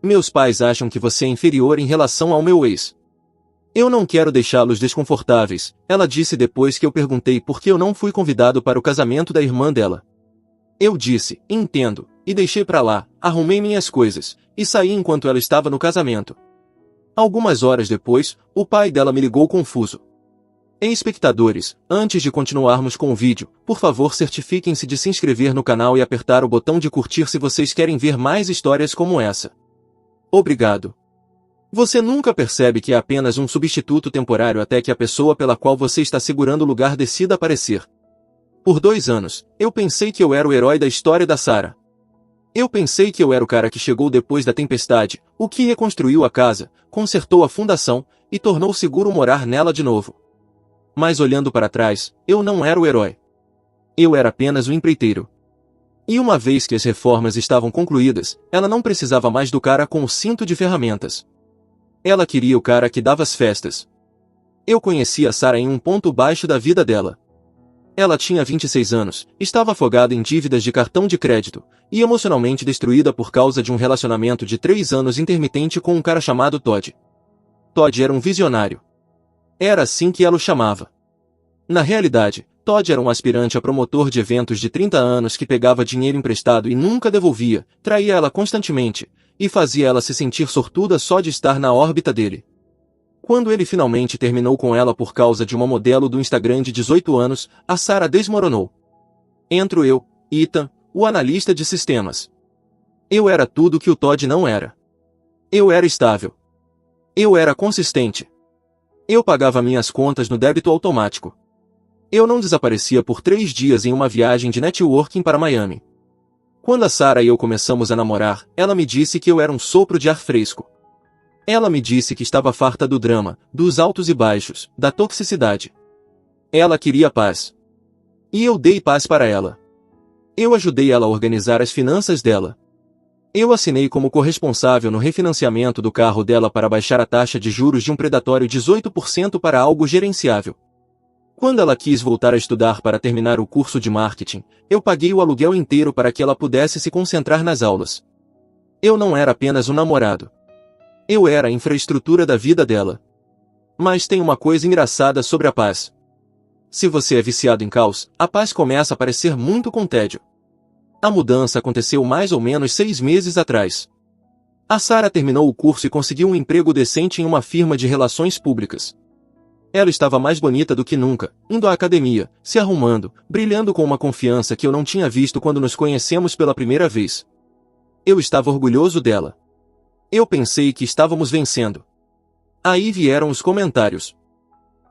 Meus pais acham que você é inferior em relação ao meu ex. Eu não quero deixá-los desconfortáveis, ela disse depois que eu perguntei por que eu não fui convidado para o casamento da irmã dela. Eu disse, entendo, e deixei pra lá, arrumei minhas coisas, e saí enquanto ela estava no casamento. Algumas horas depois, o pai dela me ligou confuso. Espectadores, antes de continuarmos com o vídeo, por favor certifiquem-se de se inscrever no canal e apertar o botão de curtir se vocês querem ver mais histórias como essa. Obrigado. Você nunca percebe que é apenas um substituto temporário até que a pessoa pela qual você está segurando o lugar decida aparecer. Por 2 anos, eu pensei que eu era o herói da história da Sarah. Eu pensei que eu era o cara que chegou depois da tempestade, o que reconstruiu a casa, consertou a fundação, e tornou seguro morar nela de novo. Mas olhando para trás, eu não era o herói. Eu era apenas o empreiteiro. E uma vez que as reformas estavam concluídas, ela não precisava mais do cara com o cinto de ferramentas. Ela queria o cara que dava as festas. Eu conhecia a Sarah em um ponto baixo da vida dela. Ela tinha 26 anos, estava afogada em dívidas de cartão de crédito, e emocionalmente destruída por causa de um relacionamento de 3 anos intermitente com um cara chamado Todd. Todd era um visionário. Era assim que ela o chamava. Na realidade, Todd era um aspirante a promotor de eventos de 30 anos que pegava dinheiro emprestado e nunca devolvia, traía ela constantemente, e fazia ela se sentir sortuda só de estar na órbita dele. Quando ele finalmente terminou com ela por causa de uma modelo do Instagram de 18 anos, a Sarah desmoronou. Entro eu, Ethan, o analista de sistemas. Eu era tudo que o Todd não era. Eu era estável. Eu era consistente. Eu pagava minhas contas no débito automático. Eu não desaparecia por 3 dias em uma viagem de networking para Miami. Quando a Sarah e eu começamos a namorar, ela me disse que eu era um sopro de ar fresco. Ela me disse que estava farta do drama, dos altos e baixos, da toxicidade. Ela queria paz. E eu dei paz para ela. Eu ajudei ela a organizar as finanças dela. Eu assinei como corresponsável no refinanciamento do carro dela para baixar a taxa de juros de um predatório 18% para algo gerenciável. Quando ela quis voltar a estudar para terminar o curso de marketing, eu paguei o aluguel inteiro para que ela pudesse se concentrar nas aulas. Eu não era apenas um namorado. Eu era a infraestrutura da vida dela. Mas tem uma coisa engraçada sobre a paz. Se você é viciado em caos, a paz começa a parecer muito com tédio. A mudança aconteceu mais ou menos 6 meses atrás. A Sarah terminou o curso e conseguiu um emprego decente em uma firma de relações públicas. Ela estava mais bonita do que nunca, indo à academia, se arrumando, brilhando com uma confiança que eu não tinha visto quando nos conhecemos pela primeira vez. Eu estava orgulhoso dela. Eu pensei que estávamos vencendo. Aí vieram os comentários.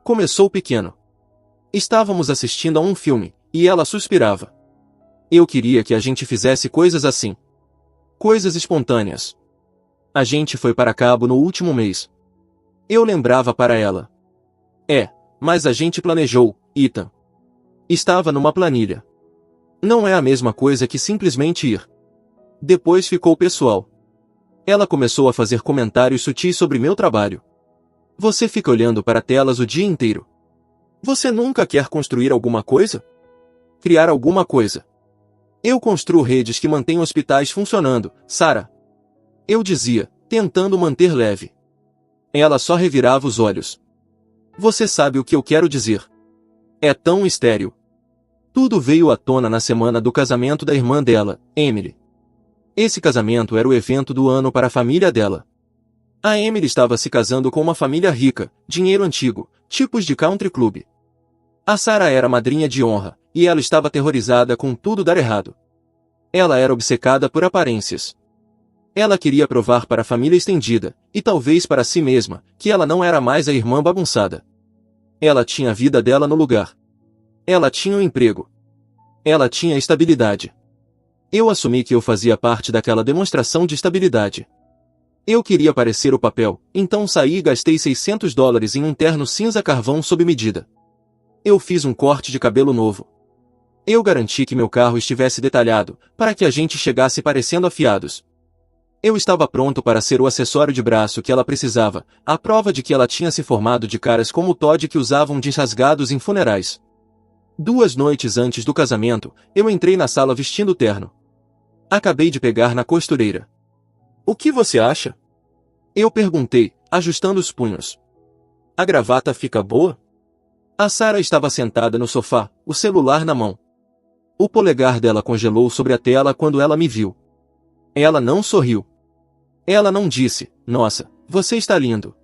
Começou pequeno. Estávamos assistindo a um filme, e ela suspirava. Eu queria que a gente fizesse coisas assim. Coisas espontâneas. A gente foi para Cabo no último mês. Eu lembrava para ela. Mas a gente planejou, Ethan. Estava numa planilha. Não é a mesma coisa que simplesmente ir. Depois ficou pessoal. Ela começou a fazer comentários sutis sobre meu trabalho. Você fica olhando para telas o dia inteiro. Você nunca quer construir alguma coisa? Criar alguma coisa. Eu construo redes que mantêm hospitais funcionando, Sarah. Eu dizia, tentando manter leve. Ela só revirava os olhos. Você sabe o que eu quero dizer. É tão estéril. Tudo veio à tona na semana do casamento da irmã dela, Emily. Esse casamento era o evento do ano para a família dela. A Emily estava se casando com uma família rica, dinheiro antigo, tipos de country club. A Sarah era madrinha de honra, e ela estava aterrorizada com tudo dar errado. Ela era obcecada por aparências. Ela queria provar para a família estendida, e talvez para si mesma, que ela não era mais a irmã bagunçada. Ela tinha a vida dela no lugar. Ela tinha um emprego. Ela tinha estabilidade. Eu assumi que eu fazia parte daquela demonstração de estabilidade. Eu queria parecer o papel, então saí e gastei $600 em um terno cinza carvão sob medida. Eu fiz um corte de cabelo novo. Eu garanti que meu carro estivesse detalhado, para que a gente chegasse parecendo afiados. Eu estava pronto para ser o acessório de braço que ela precisava, a prova de que ela tinha se formado de caras como o Todd que usavam jeans rasgados em funerais. 2 noites antes do casamento, eu entrei na sala vestindo terno. Acabei de pegar na costureira. O que você acha? Eu perguntei, ajustando os punhos. A gravata fica boa? A Sarah estava sentada no sofá, o celular na mão. O polegar dela congelou sobre a tela quando ela me viu. Ela não sorriu. Ela não disse, nossa, você está lindo.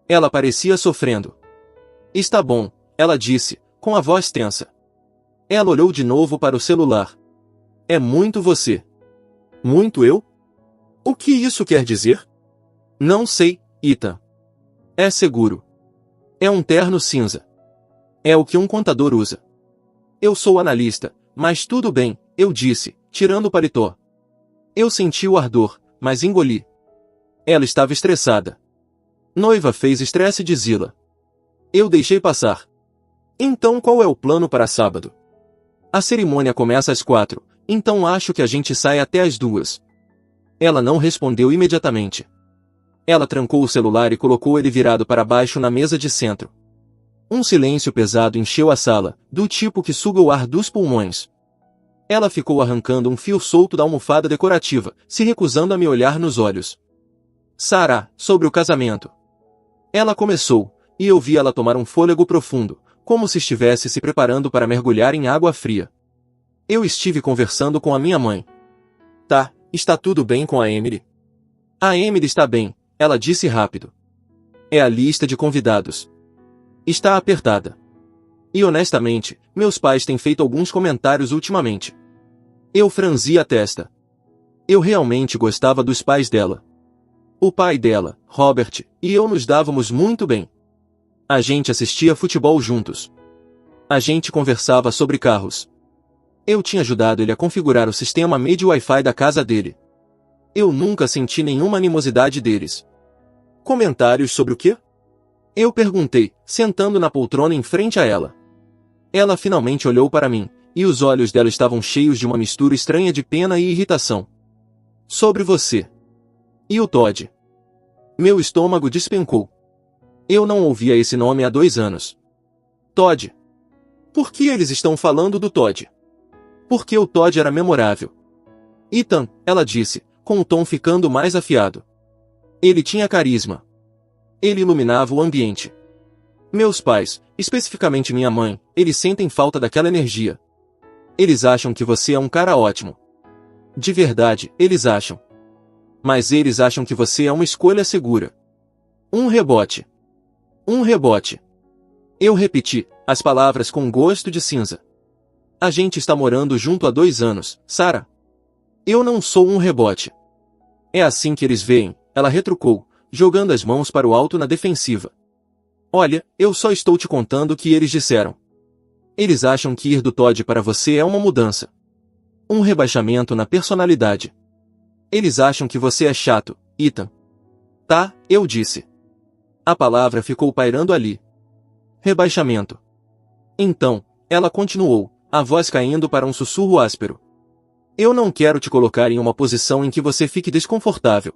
Ela parecia sofrendo. Está bom, ela disse, com a voz tensa. Ela olhou de novo para o celular. É muito você. Muito eu? O que isso quer dizer? Não sei, Ethan. É seguro. É um terno cinza. É o que um contador usa. Eu sou analista, mas tudo bem, eu disse, tirando o paletó. Eu senti o ardor, mas engoli. Ela estava estressada. Noiva fez estresse de Zila. Eu deixei passar. Então qual é o plano para sábado? A cerimônia começa às 4, então acho que a gente sai até às 2. Ela não respondeu imediatamente. Ela trancou o celular e colocou ele virado para baixo na mesa de centro. Um silêncio pesado encheu a sala, do tipo que suga o ar dos pulmões. Ela ficou arrancando um fio solto da almofada decorativa, se recusando a me olhar nos olhos. Sarah, sobre o casamento. Ela começou, e eu vi ela tomar um fôlego profundo, como se estivesse se preparando para mergulhar em água fria. Eu estive conversando com a minha mãe. Tá, está tudo bem com a Emily? A Emily está bem, ela disse rápido. É a lista de convidados. Está apertada. E honestamente, meus pais têm feito alguns comentários ultimamente. Eu franzi a testa. Eu realmente gostava dos pais dela. O pai dela, Robert, e eu nos dávamos muito bem. A gente assistia futebol juntos. A gente conversava sobre carros. Eu tinha ajudado ele a configurar o sistema MIDI Wi-Fi da casa dele. Eu nunca senti nenhuma animosidade deles. Comentários sobre o quê? Eu perguntei, sentando na poltrona em frente a ela. Ela finalmente olhou para mim, e os olhos dela estavam cheios de uma mistura estranha de pena e irritação. Sobre você. E o Todd. Meu estômago despencou. Eu não ouvia esse nome há 2 anos. Todd. Por que eles estão falando do Todd? Porque o Todd era memorável. Ethan, ela disse, com o tom ficando mais afiado. Ele tinha carisma. Ele iluminava o ambiente. Meus pais, especificamente minha mãe, eles sentem falta daquela energia. Eles acham que você é um cara ótimo. De verdade, eles acham. Mas eles acham que você é uma escolha segura. Um rebote. Um rebote. Eu repeti, as palavras com gosto de cinza. A gente está morando junto há 2 anos, Sarah. Eu não sou um rebote. É assim que eles veem, ela retrucou, jogando as mãos para o alto na defensiva. Olha, eu só estou te contando o que eles disseram. Eles acham que ir do Todd para você é uma mudança. Um rebaixamento na personalidade. Eles acham que você é chato, Ethan. Tá, eu disse. A palavra ficou pairando ali. Rebaixamento. Então, ela continuou, a voz caindo para um sussurro áspero. Eu não quero te colocar em uma posição em que você fique desconfortável.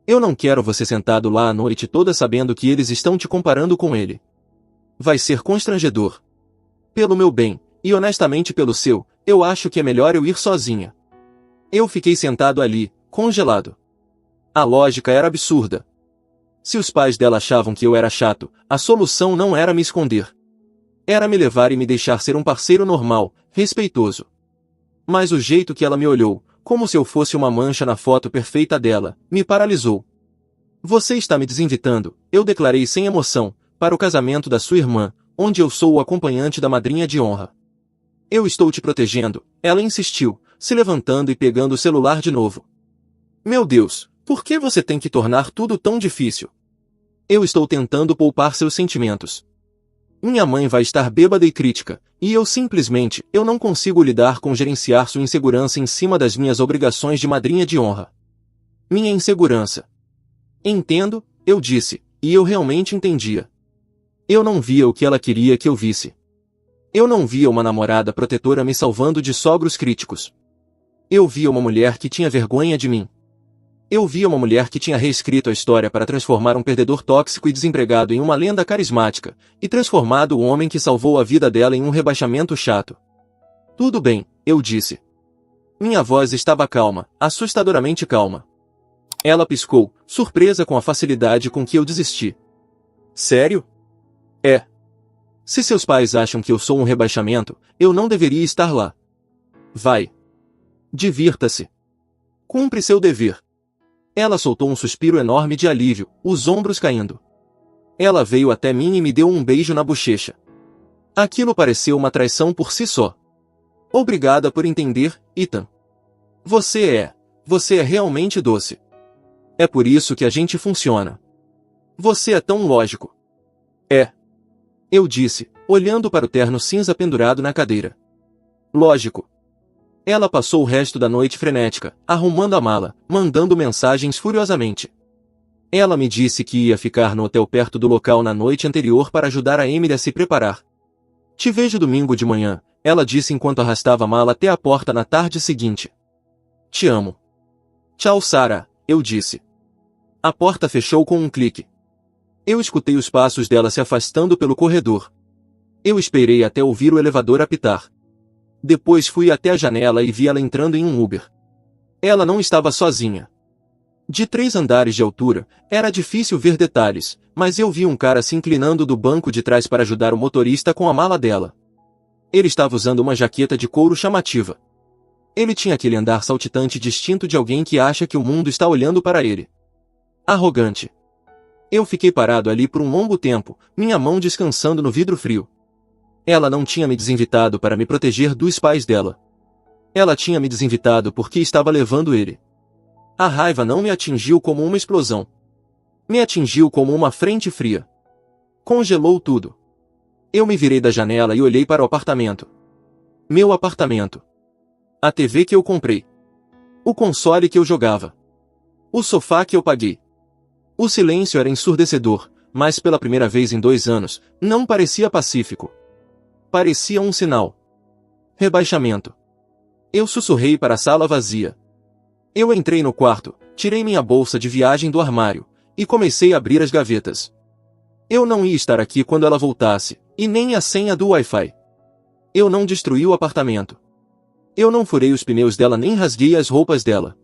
Eu não quero você sentado lá a noite toda sabendo que eles estão te comparando com ele. Vai ser constrangedor. Pelo meu bem, e honestamente pelo seu, eu acho que é melhor eu ir sozinha. Eu fiquei sentado ali, congelado. A lógica era absurda. Se os pais dela achavam que eu era chato, a solução não era me esconder. Era me levar e me deixar ser um parceiro normal, respeitoso. Mas o jeito que ela me olhou, como se eu fosse uma mancha na foto perfeita dela, me paralisou. Você está me desinvitando, eu declarei sem emoção, para o casamento da sua irmã, onde eu sou o acompanhante da madrinha de honra. Eu estou te protegendo, ela insistiu, se levantando e pegando o celular de novo. Meu Deus, por que você tem que tornar tudo tão difícil? Eu estou tentando poupar seus sentimentos. Minha mãe vai estar bêbada e crítica, e eu não consigo lidar com gerenciar sua insegurança em cima das minhas obrigações de madrinha de honra. Minha insegurança. Entendo, eu disse, e eu realmente entendia. Eu não via o que ela queria que eu visse. Eu não via uma namorada protetora me salvando de sogros críticos. Eu via uma mulher que tinha vergonha de mim. Eu via uma mulher que tinha reescrito a história para transformar um perdedor tóxico e desempregado em uma lenda carismática, e transformado o homem que salvou a vida dela em um rebaixamento chato. Tudo bem, eu disse. Minha voz estava calma, assustadoramente calma. Ela piscou, surpresa com a facilidade com que eu desisti. Sério? É. Se seus pais acham que eu sou um rebaixamento, eu não deveria estar lá. Vai. Divirta-se. Cumpre seu dever. Ela soltou um suspiro enorme de alívio, os ombros caindo. Ela veio até mim e me deu um beijo na bochecha. Aquilo pareceu uma traição por si só. Obrigada por entender, Ethan. Você é realmente doce. É por isso que a gente funciona. Você é tão lógico. É. Eu disse, olhando para o terno cinza pendurado na cadeira. Lógico. Ela passou o resto da noite frenética, arrumando a mala, mandando mensagens furiosamente. Ela me disse que ia ficar no hotel perto do local na noite anterior para ajudar a Emily a se preparar. Te vejo domingo de manhã, ela disse enquanto arrastava a mala até a porta na tarde seguinte. Te amo. Tchau, Sarah, eu disse. A porta fechou com um clique. Eu escutei os passos dela se afastando pelo corredor. Eu esperei até ouvir o elevador apitar. Depois fui até a janela e vi ela entrando em um Uber. Ela não estava sozinha. De 3 andares de altura, era difícil ver detalhes, mas eu vi um cara se inclinando do banco de trás para ajudar o motorista com a mala dela. Ele estava usando uma jaqueta de couro chamativa. Ele tinha aquele andar saltitante distinto de alguém que acha que o mundo está olhando para ele. Arrogante. Eu fiquei parado ali por um longo tempo, minha mão descansando no vidro frio. Ela não tinha me desinvitado para me proteger dos pais dela. Ela tinha me desinvitado porque estava levando ele. A raiva não me atingiu como uma explosão. Me atingiu como uma frente fria. Congelou tudo. Eu me virei da janela e olhei para o apartamento. Meu apartamento. A TV que eu comprei. O console que eu jogava. O sofá que eu paguei. O silêncio era ensurdecedor, mas pela primeira vez em 2 anos, não parecia pacífico. Parecia um sinal. Rebaixamento. Eu sussurrei para a sala vazia. Eu entrei no quarto, tirei minha bolsa de viagem do armário, e comecei a abrir as gavetas. Eu não ia estar aqui quando ela voltasse, e nem a senha do Wi-Fi. Eu não destruí o apartamento. Eu não furei os pneus dela nem rasguei as roupas dela.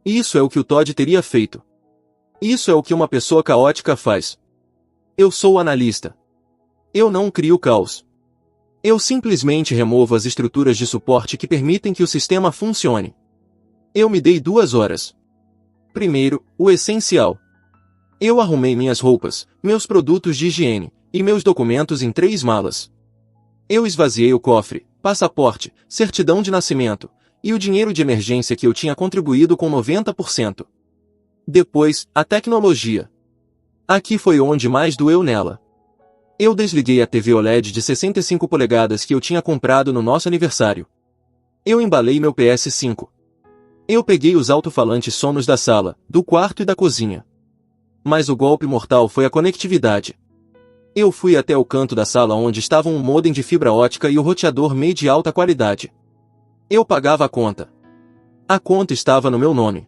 Isso é o que o Todd teria feito. Isso é o que uma pessoa caótica faz. Eu sou analista. Eu não crio caos. Eu simplesmente removo as estruturas de suporte que permitem que o sistema funcione. Eu me dei 2 horas. Primeiro, o essencial. Eu arrumei minhas roupas, meus produtos de higiene, e meus documentos em 3 malas. Eu esvaziei o cofre, passaporte, certidão de nascimento, e o dinheiro de emergência que eu tinha contribuído com 90%. Depois, a tecnologia. Aqui foi onde mais doeu nela. Eu desliguei a TV OLED de 65 polegadas que eu tinha comprado no nosso aniversário. Eu embalei meu PS5. Eu peguei os alto-falantes sonos da sala, do quarto e da cozinha. Mas o golpe mortal foi a conectividade. Eu fui até o canto da sala onde estavam um modem de fibra ótica e o roteador MEI de alta qualidade. Eu pagava a conta. A conta estava no meu nome.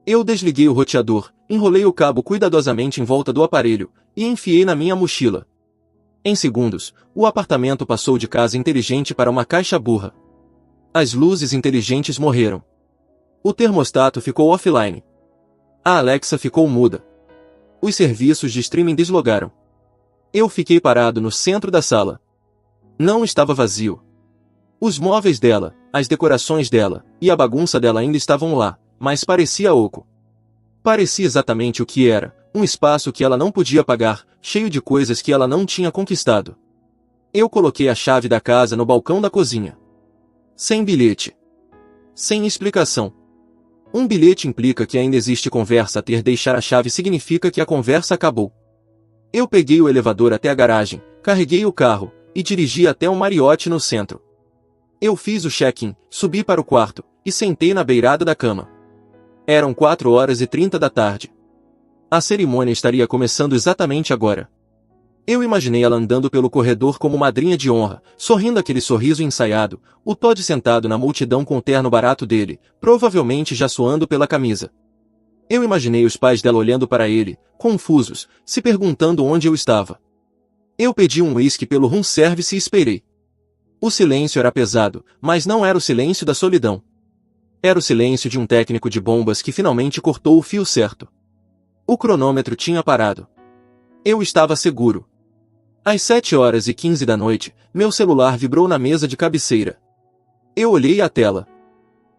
Eu desliguei o roteador, enrolei o cabo cuidadosamente em volta do aparelho, e enfiei na minha mochila. Em segundos, o apartamento passou de casa inteligente para uma caixa burra. As luzes inteligentes morreram. O termostato ficou offline. A Alexa ficou muda. Os serviços de streaming deslogaram. Eu fiquei parado no centro da sala. Não estava vazio. Os móveis dela, as decorações dela, e a bagunça dela ainda estavam lá, mas parecia oco. Parecia exatamente o que era, um espaço que ela não podia pagar, cheio de coisas que ela não tinha conquistado. Eu coloquei a chave da casa no balcão da cozinha. Sem bilhete. Sem explicação. Um bilhete implica que ainda existe conversa a ter, deixar a chave significa que a conversa acabou. Eu peguei o elevador até a garagem, carreguei o carro, e dirigi até o Marriott no centro. Eu fiz o check-in, subi para o quarto, e sentei na beirada da cama. Eram 4h30 da tarde. A cerimônia estaria começando exatamente agora. Eu imaginei ela andando pelo corredor como madrinha de honra, sorrindo aquele sorriso ensaiado, o Todd sentado na multidão com o terno barato dele, provavelmente já suando pela camisa. Eu imaginei os pais dela olhando para ele, confusos, se perguntando onde eu estava. Eu pedi um uísque pelo room service e esperei. O silêncio era pesado, mas não era o silêncio da solidão. Era o silêncio de um técnico de bombas que finalmente cortou o fio certo. O cronômetro tinha parado. Eu estava seguro. Às 7h15 da noite, meu celular vibrou na mesa de cabeceira. Eu olhei a tela.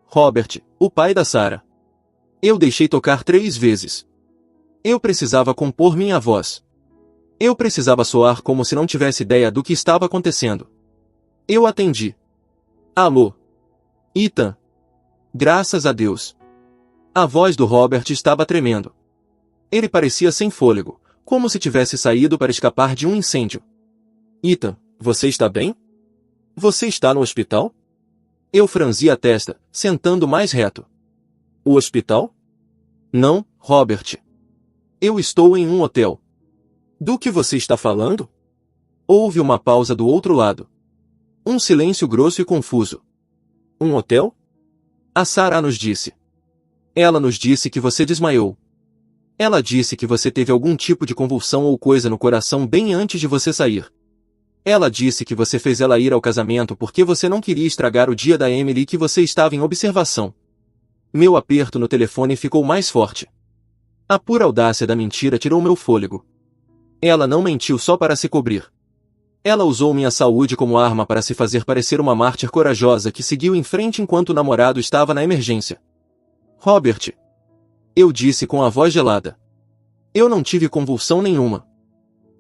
Robert, o pai da Sarah. Eu deixei tocar 3 vezes. Eu precisava compor minha voz. Eu precisava soar como se não tivesse ideia do que estava acontecendo. Eu atendi. Alô? Ethan. Graças a Deus. A voz do Robert estava tremendo. Ele parecia sem fôlego, como se tivesse saído para escapar de um incêndio. Ethan, você está bem? Você está no hospital? Eu franzi a testa, sentando mais reto. O hospital? Não, Robert. Eu estou em um hotel. Do que você está falando? Houve uma pausa do outro lado. Um silêncio grosso e confuso. Um hotel? A Sarah nos disse. Ela nos disse que você desmaiou. Ela disse que você teve algum tipo de convulsão ou coisa no coração bem antes de você sair. Ela disse que você fez ela ir ao casamento porque você não queria estragar o dia da Emily e que você estava em observação. Meu aperto no telefone ficou mais forte. A pura audácia da mentira tirou meu fôlego. Ela não mentiu só para se cobrir. Ela usou minha saúde como arma para se fazer parecer uma mártir corajosa que seguiu em frente enquanto o namorado estava na emergência. Robert. Eu disse com a voz gelada. Eu não tive convulsão nenhuma.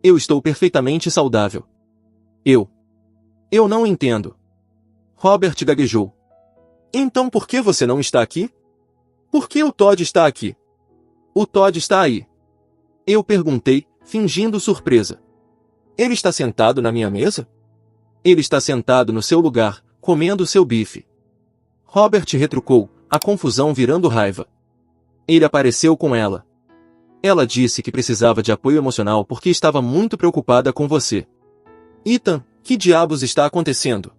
Eu estou perfeitamente saudável. Eu não entendo. Robert gaguejou. Então por que você não está aqui? Por que o Todd está aqui? O Todd está aí. Eu perguntei, fingindo surpresa. Ele está sentado na minha mesa? Ele está sentado no seu lugar, comendo seu bife. Robert retrucou, a confusão virando raiva. Ele apareceu com ela. Ela disse que precisava de apoio emocional porque estava muito preocupada com você. Ethan, que diabos está acontecendo?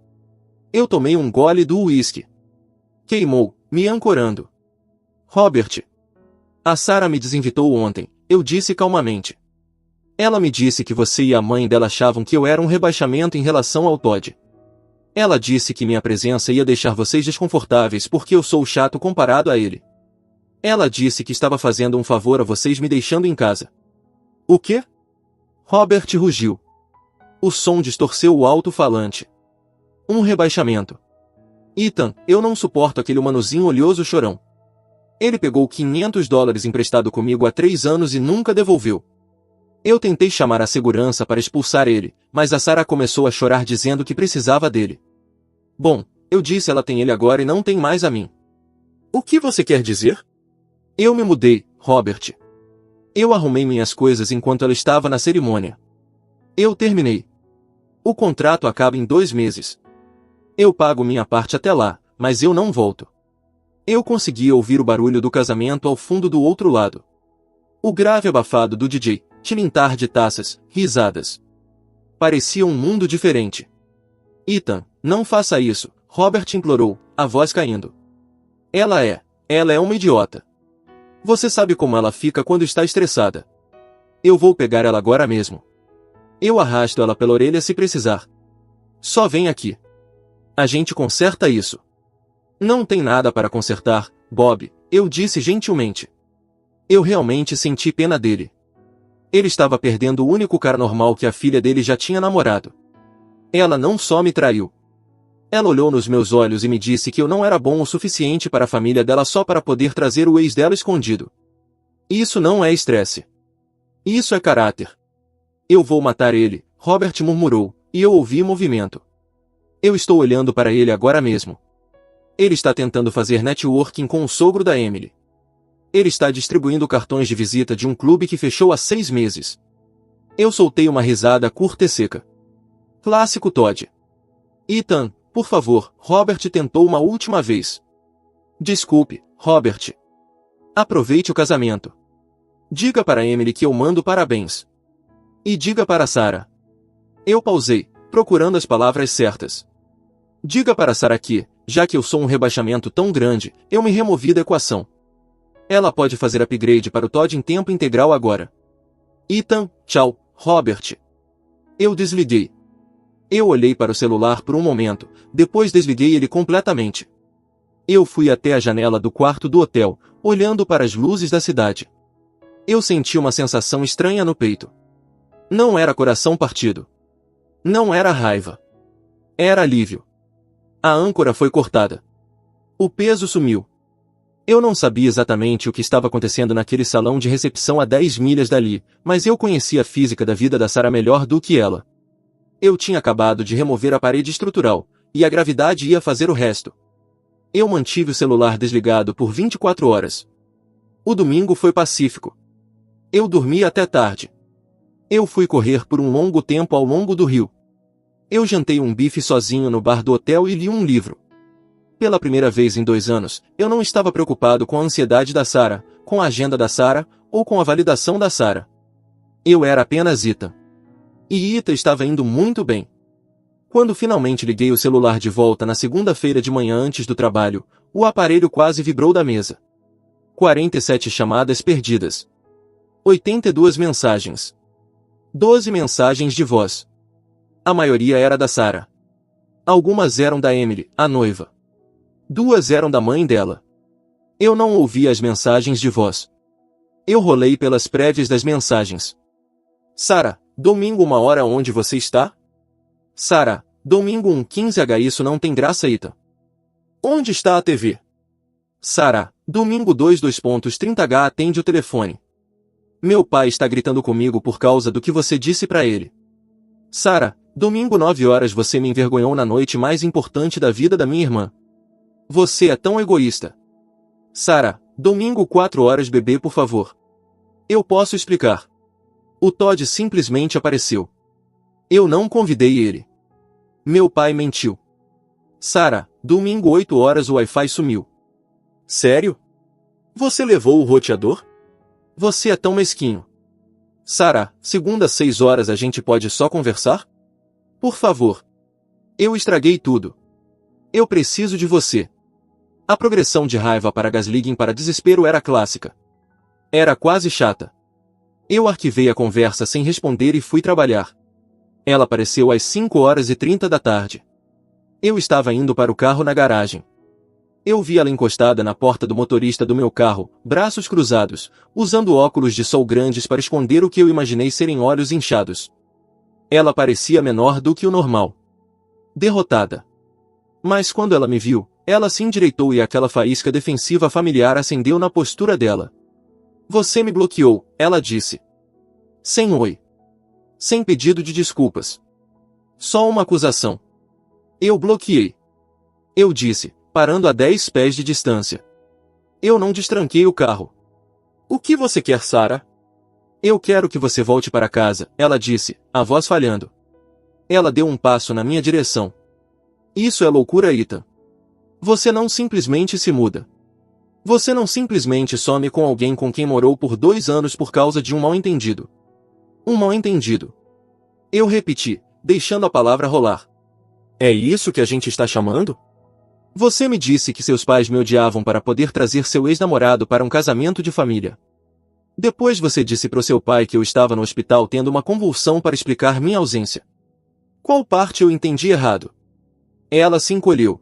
Eu tomei um gole do uísque. Queimou, me ancorando. Robert. A Sarah me desinvitou ontem, eu disse calmamente. Ela me disse que você e a mãe dela achavam que eu era um rebaixamento em relação ao Todd. Ela disse que minha presença ia deixar vocês desconfortáveis porque eu sou chato comparado a ele. Ela disse que estava fazendo um favor a vocês me deixando em casa. O quê? Robert rugiu. O som distorceu o alto-falante. Um rebaixamento. Ethan, eu não suporto aquele humanozinho oleoso chorão. Ele pegou $500 emprestado comigo há 3 anos e nunca devolveu. Eu tentei chamar a segurança para expulsar ele, mas a Sarah começou a chorar dizendo que precisava dele. Bom, eu disse ela tem ele agora e não tem mais a mim. O que você quer dizer? Eu me mudei, Robert. Eu arrumei minhas coisas enquanto ela estava na cerimônia. Eu terminei. O contrato acaba em 2 meses. Eu pago minha parte até lá, mas eu não volto. Eu conseguia ouvir o barulho do casamento ao fundo do outro lado. O grave abafado do DJ, tilintar de taças, risadas. Parecia um mundo diferente. Ethan, não faça isso, Robert implorou, a voz caindo. Ela é uma idiota. Você sabe como ela fica quando está estressada. Eu vou pegar ela agora mesmo. Eu arrasto ela pela orelha se precisar. Só vem aqui. A gente conserta isso. Não tem nada para consertar, Bob, eu disse gentilmente. Eu realmente senti pena dele. Ele estava perdendo o único cara normal que a filha dele já tinha namorado. Ela não só me traiu. Ela olhou nos meus olhos e me disse que eu não era bom o suficiente para a família dela só para poder trazer o ex dela escondido. Isso não é estresse. Isso é caráter. Eu vou matar ele, Robert murmurou, e eu ouvi movimento. Eu estou olhando para ele agora mesmo. Ele está tentando fazer networking com o sogro da Emily. Ele está distribuindo cartões de visita de um clube que fechou há 6 meses. Eu soltei uma risada curta e seca. Clássico Todd. Ethan, por favor, Robert tentou uma última vez. Desculpe, Robert. Aproveite o casamento. Diga para Emily que eu mando parabéns. E diga para Sarah. Eu pausei, procurando as palavras certas. Diga para Sarah que, já que eu sou um rebaixamento tão grande, eu me removi da equação. Ela pode fazer upgrade para o Todd em tempo integral agora. Ethan, tchau, Robert. Eu desliguei. Eu olhei para o celular por um momento, depois desliguei ele completamente. Eu fui até a janela do quarto do hotel, olhando para as luzes da cidade. Eu senti uma sensação estranha no peito. Não era coração partido. Não era raiva. Era alívio. A âncora foi cortada. O peso sumiu. Eu não sabia exatamente o que estava acontecendo naquele salão de recepção a 10 milhas dali, mas eu conhecia a física da vida da Sarah melhor do que ela. Eu tinha acabado de remover a parede estrutural, e a gravidade ia fazer o resto. Eu mantive o celular desligado por 24 horas. O domingo foi pacífico. Eu dormi até tarde. Eu fui correr por um longo tempo ao longo do rio. Eu jantei um bife sozinho no bar do hotel e li um livro. Pela primeira vez em 2 anos, eu não estava preocupado com a ansiedade da Sarah, com a agenda da Sarah, ou com a validação da Sarah. Eu era apenas Ita. E Ita estava indo muito bem. Quando finalmente liguei o celular de volta na segunda-feira de manhã antes do trabalho, o aparelho quase vibrou da mesa. 47 chamadas perdidas. 82 mensagens. 12 mensagens de voz. A maioria era da Sarah. Algumas eram da Emily, a noiva. 2 eram da mãe dela. Eu não ouvia as mensagens de voz. Eu rolei pelas prévias das mensagens. Sarah, domingo 1h onde você está? Sarah, domingo 1:15h isso não tem graça Ita. Onde está a TV? Sarah, domingo 2:30h atende o telefone. Meu pai está gritando comigo por causa do que você disse pra ele. Sarah, domingo 9h você me envergonhou na noite mais importante da vida da minha irmã. Você é tão egoísta. Sarah, domingo 4h bebê por favor. Eu posso explicar. O Todd simplesmente apareceu. Eu não convidei ele. Meu pai mentiu. Sarah, domingo 8h o Wi-Fi sumiu. Sério? Você levou o roteador? Você é tão mesquinho. Sarah, segunda 6h a gente pode só conversar? Por favor. Eu estraguei tudo. Eu preciso de você. A progressão de raiva para gaslighting para desespero era clássica. Era quase chata. Eu arquivei a conversa sem responder e fui trabalhar. Ela apareceu às 5h30 da tarde. Eu estava indo para o carro na garagem. Eu vi ela encostada na porta do motorista do meu carro, braços cruzados, usando óculos de sol grandes para esconder o que eu imaginei serem olhos inchados. Ela parecia menor do que o normal. Derrotada. Mas quando ela me viu, ela se endireitou e aquela faísca defensiva familiar acendeu na postura dela. Você me bloqueou, ela disse. Sem oi. Sem pedido de desculpas. Só uma acusação. Eu bloqueei. Eu disse, parando a 10 pés de distância. Eu não destranquei o carro. O que você quer, Sarah? Eu quero que você volte para casa, ela disse, a voz falhando. Ela deu um passo na minha direção. Isso é loucura, Ita. Você não simplesmente se muda. Você não simplesmente some com alguém com quem morou por 2 anos por causa de um mal-entendido. Um mal-entendido. Eu repeti, deixando a palavra rolar. É isso que a gente está chamando? Você me disse que seus pais me odiavam para poder trazer seu ex-namorado para um casamento de família. Depois você disse pro seu pai que eu estava no hospital tendo uma convulsão para explicar minha ausência. Qual parte eu entendi errado? Ela se encolheu.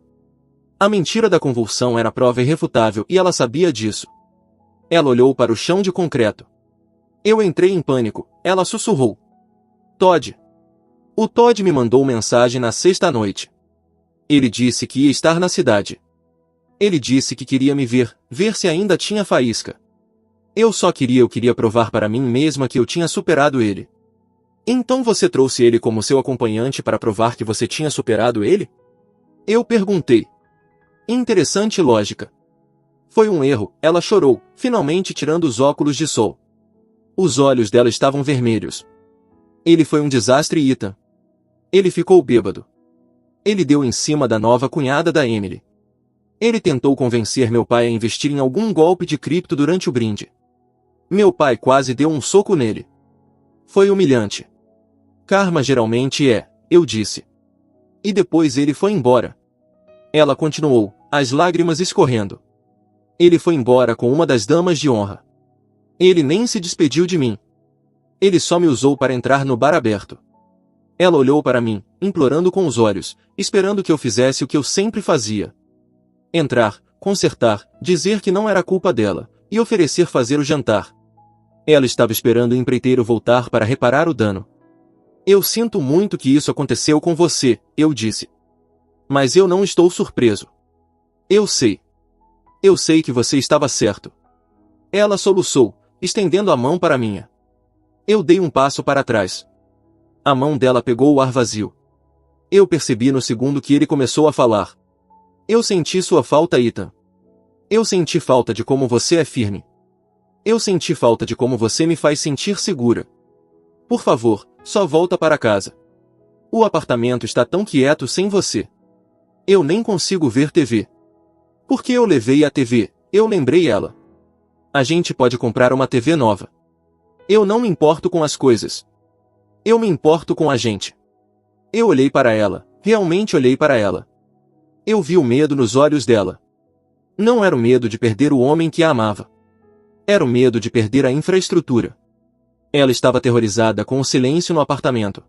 A mentira da convulsão era prova irrefutável e ela sabia disso. Ela olhou para o chão de concreto. Eu entrei em pânico, ela sussurrou. Todd. O Todd me mandou mensagem na sexta-noite. Ele disse que ia estar na cidade. Ele disse que queria me ver se ainda tinha faísca. Eu queria provar para mim mesma que eu tinha superado ele. Então você trouxe ele como seu acompanhante para provar que você tinha superado ele? Eu perguntei. Interessante lógica. Foi um erro, ela chorou, finalmente tirando os óculos de sol. Os olhos dela estavam vermelhos. Ele foi um desastre, Ita. Ele ficou bêbado. Ele deu em cima da nova cunhada da Emily. Ele tentou convencer meu pai a investir em algum golpe de cripto durante o brinde. Meu pai quase deu um soco nele. Foi humilhante. Karma geralmente é, eu disse. E depois ele foi embora. Ela continuou, as lágrimas escorrendo. Ele foi embora com uma das damas de honra. Ele nem se despediu de mim. Ele só me usou para entrar no bar aberto. Ela olhou para mim, implorando com os olhos, esperando que eu fizesse o que eu sempre fazia. Entrar, consertar, dizer que não era culpa dela, e oferecer fazer o jantar. Ela estava esperando o empreiteiro voltar para reparar o dano. Eu sinto muito que isso aconteceu com você, eu disse. Mas eu não estou surpreso. Eu sei. Eu sei que você estava certo. Ela soluçou, estendendo a mão para a minha. Eu dei um passo para trás. A mão dela pegou o ar vazio. Eu percebi no segundo que ele começou a falar. Eu senti sua falta, Ethan. Eu senti falta de como você é firme. Eu senti falta de como você me faz sentir segura. Por favor, só volta para casa. O apartamento está tão quieto sem você. Eu nem consigo ver TV. Porque eu levei a TV, eu lembrei ela. A gente pode comprar uma TV nova. Eu não me importo com as coisas. Eu me importo com a gente. Eu olhei para ela, realmente olhei para ela. Eu vi o medo nos olhos dela. Não era o medo de perder o homem que a amava. Era o medo de perder a infraestrutura. Ela estava aterrorizada com o silêncio no apartamento.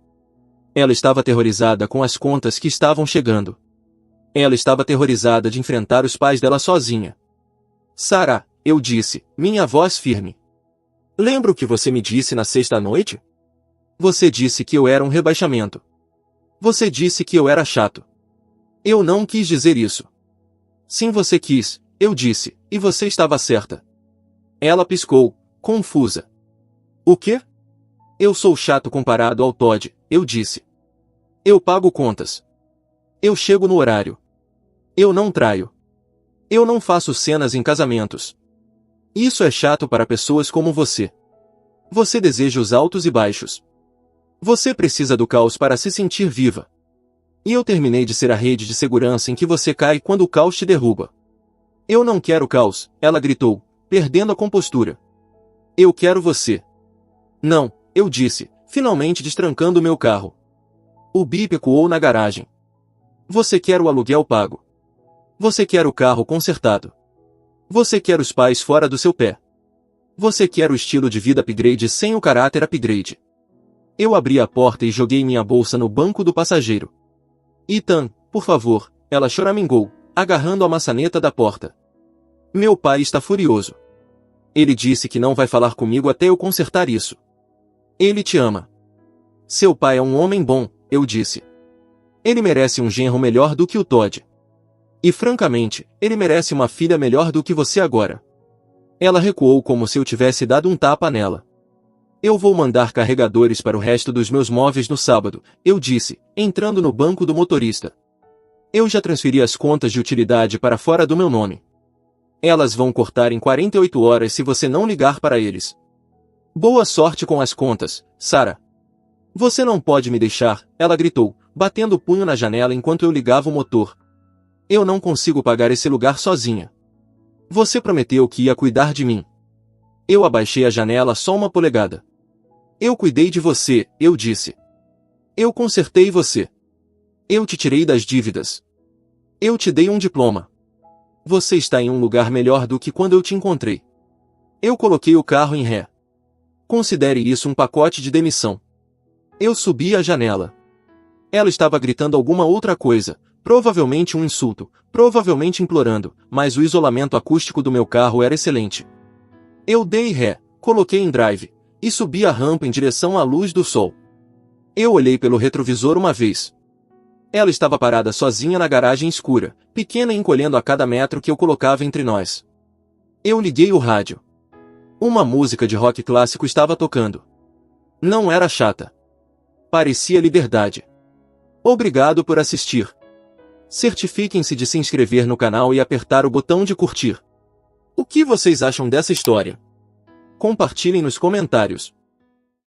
Ela estava aterrorizada com as contas que estavam chegando. Ela estava aterrorizada de enfrentar os pais dela sozinha. Sarah, eu disse, minha voz firme. Lembra o que você me disse na sexta noite? Você disse que eu era um rebaixamento. Você disse que eu era chato. Eu não quis dizer isso. Sim, você quis, eu disse, e você estava certa. Ela piscou, confusa. O quê? Eu sou chato comparado ao Todd, eu disse. Eu pago contas. Eu chego no horário. Eu não traio. Eu não faço cenas em casamentos. Isso é chato para pessoas como você. Você deseja os altos e baixos. Você precisa do caos para se sentir viva. E eu terminei de ser a rede de segurança em que você cai quando o caos te derruba. Eu não quero caos, ela gritou, perdendo a compostura. Eu quero você. Não, eu disse, finalmente destrancando o meu carro. O bip ecoou na garagem. Você quer o aluguel pago. Você quer o carro consertado. Você quer os pais fora do seu pé. Você quer o estilo de vida upgrade sem o caráter upgrade. Eu abri a porta e joguei minha bolsa no banco do passageiro. Ethan, por favor, ela choramingou, agarrando a maçaneta da porta. Meu pai está furioso. Ele disse que não vai falar comigo até eu consertar isso. Ele te ama. Seu pai é um homem bom, eu disse. Ele merece um genro melhor do que o Todd. E francamente, ele merece uma filha melhor do que você agora. Ela recuou como se eu tivesse dado um tapa nela. Eu vou mandar carregadores para o resto dos meus móveis no sábado, eu disse, entrando no banco do motorista. Eu já transferi as contas de utilidade para fora do meu nome. Elas vão cortar em 48 horas se você não ligar para eles. Boa sorte com as contas, Sarah. Você não pode me deixar, ela gritou, batendo o punho na janela enquanto eu ligava o motor. Eu não consigo pagar esse lugar sozinha. Você prometeu que ia cuidar de mim. Eu abaixei a janela só uma polegada. Eu cuidei de você, eu disse. Eu consertei você. Eu te tirei das dívidas. Eu te dei um diploma. Você está em um lugar melhor do que quando eu te encontrei. Eu coloquei o carro em ré. Considere isso um pacote de demissão. Eu subi a janela. Ela estava gritando alguma outra coisa, provavelmente um insulto, provavelmente implorando, mas o isolamento acústico do meu carro era excelente. Eu dei ré, coloquei em drive, e subi a rampa em direção à luz do sol. Eu olhei pelo retrovisor uma vez. Ela estava parada sozinha na garagem escura, pequena e encolhendo a cada metro que eu colocava entre nós. Eu liguei o rádio. Uma música de rock clássico estava tocando. Não era chata. Parecia liberdade. Obrigado por assistir. Certifiquem-se de se inscrever no canal e apertar o botão de curtir. O que vocês acham dessa história? Compartilhem nos comentários.